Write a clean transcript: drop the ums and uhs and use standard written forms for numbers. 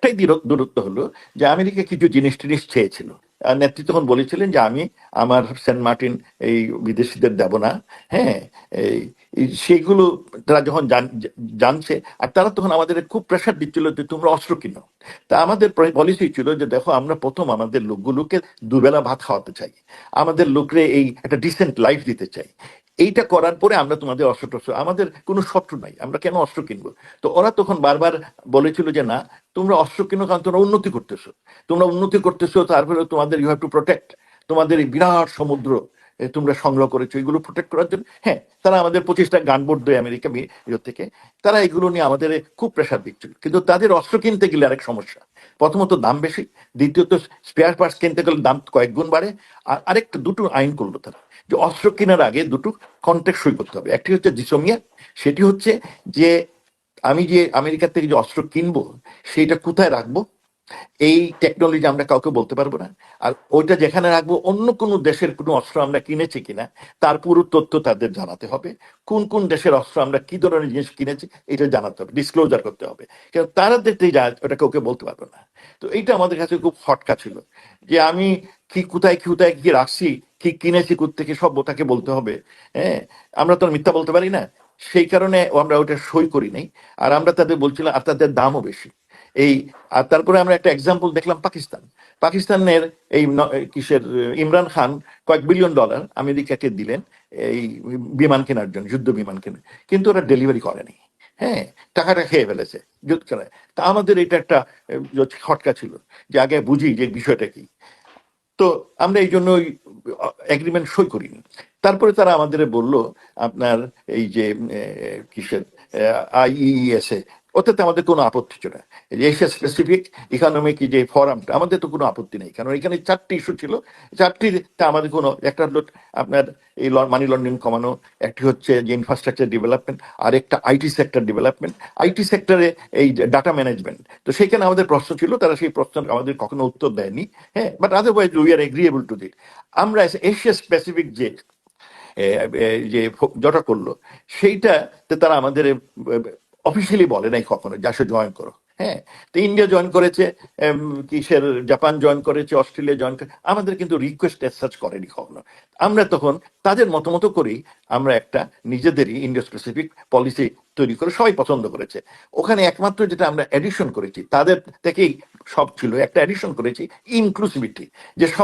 একটাই দূরত্ব হলো যে আমেরিকা কিছু জিনিস টিনিস চেয়েছিল, নেত্রী তখন বলেছিলেন যে আমি আমার সেন্ট মার্টিন এই বিদেশিদের দেব না। হ্যাঁ, সেইগুলো তারা যখন জানছে, আর তারা তখন আমাদের খুব প্রেশার দিচ্ছিল যে তোমরা অস্ত্র কিনো। তা আমাদের পলিসি ছিল যে দেখো আমরা প্রথম আমাদের লোকগুলোকে দুবেলা ভাত খাওয়াতে চাই, আমাদের লোকরে এই একটা ডিসেন্ট লাইফ দিতে চাই। এইটা করার পরে আমরা তোমাদের অস্ত্র টস্ত্র, আমাদের কোনো শত্রু নাই, আমরা কেন অস্ত্র কিনবো? তো ওরা তখন বারবার বলেছিল যে না, তোমরা অস্ত্র কিনো কারণ তোমরা উন্নতি করতেছো, তোমরা উন্নতি করতেছো, তারপরে তোমাদের ইউ হ্যাভ টু প্রোটেক্ট, তোমাদের এই বিরাট সমুদ্র তোমরা সংগ্রহ করেছো, এগুলো প্রোটেক্ট করার জন্য। হ্যাঁ, তারা আমাদের 25টা গানবোট দেয় আমেরিকা থেকে, তারা এগুলো নিয়ে আমাদের খুব প্রেশার দিচ্ছিল। কিন্তু তাদের অস্ত্র কিনতে গেলে আরেক সমস্যা, প্রথমত দাম বেশি, দ্বিতীয়ত স্পেয়ার পার্টস কিনতে গেলে দাম কয়েক গুণ বাড়ে। আর আরেকটা দুটো আইন করলো তারা, যে অস্ত্র কেনার আগে দুটো কন্ট্রাক্ট সই করতে হবে। একটি হচ্ছে জিসোমিয়া, সেটি হচ্ছে যে আমি যে আমেরিকা থেকে যে অস্ত্র কিনবো সেইটা কোথায় রাখবো, এই টেকনোলজি আমরা কাউকে বলতে পারবো না। আর ওইটা যেখানে রাখবো, অন্য কোনো দেশের কোনো অস্ত্র আমরা কিনেছি কিনা তার পুরো তথ্য তাদের জানাতে হবে। কোন কোন দেশের অস্ত্র আমরা কি ধরনের জিনিস কিনেছি এটা জানাতে হবে, ডিসক্লোজার করতে হবে, কারণ তারা দেখতে যায় ওটা কাউকে বলতে পারবে না। তো এইটা আমাদের কাছে খুব হটকা ছিল, যে আমি কি কোথায় কোথায় কি রাখছি, কি কিনেছি কোত্থেকে, সব তাকে বলতে হবে। হ্যাঁ, আমরা তো আর মিথ্যা বলতে পারি না। সেই কারণে আমরা ওটা সই করি নাই। আর আমরা তাদের বলছিলাম, আর তাদের দামও বেশি। এই আর তারপরে আমরা একটা এক্সাম্পল দেখলাম, পাকিস্তানের এই কিসের ইমরান খান কয়েক বিলিয়ন ডলার আমেরিকাকে দিলেন এই বিমান কেনার জন্য, যুদ্ধ বিমান কেনার, কিন্তু ওরা ডেলিভারি করেনি। হ্যাঁ, টাকাটা খেয়ে ফেলেছে যুদ্ধ করে। তা আমাদের এটা একটা খটকা ছিল, যে আগে বুঝি যে বিষয়টা কি। তো আমরা এই জন্য ওই এগ্রিমেন্ট সই করিনি। তারপরে তারা আমাদের বলল আপনার এই যে কিসের আইইএস এ, ওটাতে আমাদের কোনো আপত্তি ছিল না। এশিয়া স্পেসিফিক ইকোনমিক যে ফোরামটা, আমাদের তো কোনো আপত্তি নেই, কারণ এখানে 4টি ইস্যু ছিল। 4টিতে আমাদের কোনো, একটা হলো আপনার এই মানি লন্ডারিং কমানো, একটি হচ্ছে যে ইনফ্রাস্ট্রাকচার ডেভেলপমেন্ট, আর একটা আইটি সেক্টর ডেভেলপমেন্ট, আইটি সেক্টরে এই ডাটা ম্যানেজমেন্ট। তো সেখানে আমাদের প্রশ্ন ছিল, তারা সেই প্রশ্ন আমাদের কখনো উত্তর দেয়নি। হ্যাঁ, but otherwise we are agreeable to that. আমরা এশিয়া স্পেসিফিক যে যে যেটা করলো, সেইটাতে তারা আমাদের অফিসিয়ালি বলে নাই কখনো যে আসো জয়েন করো। হ্যাঁ, তো ইন্ডিয়া জয়েন করেছে, কিসের জাপান জয়েন করেছে, অস্ট্রেলিয়া জয়েন করে, আমাদের কিন্তু রিকোয়েস্ট সার্চ করেনি কখনো। আমরা তখন তাদের মতো করেই আমরা একটা নিজেদেরই ইন্ডিয়া স্পেসিফিক পলিসি তৈরি করে সবাই পছন্দ করেছে। ওখানে একমাত্র যেটা আমরা এডিশন করেছি, তাদের থেকেই সব ছিল, একটা এডিশন করেছি ইনক্লুসিভিটি, যে সব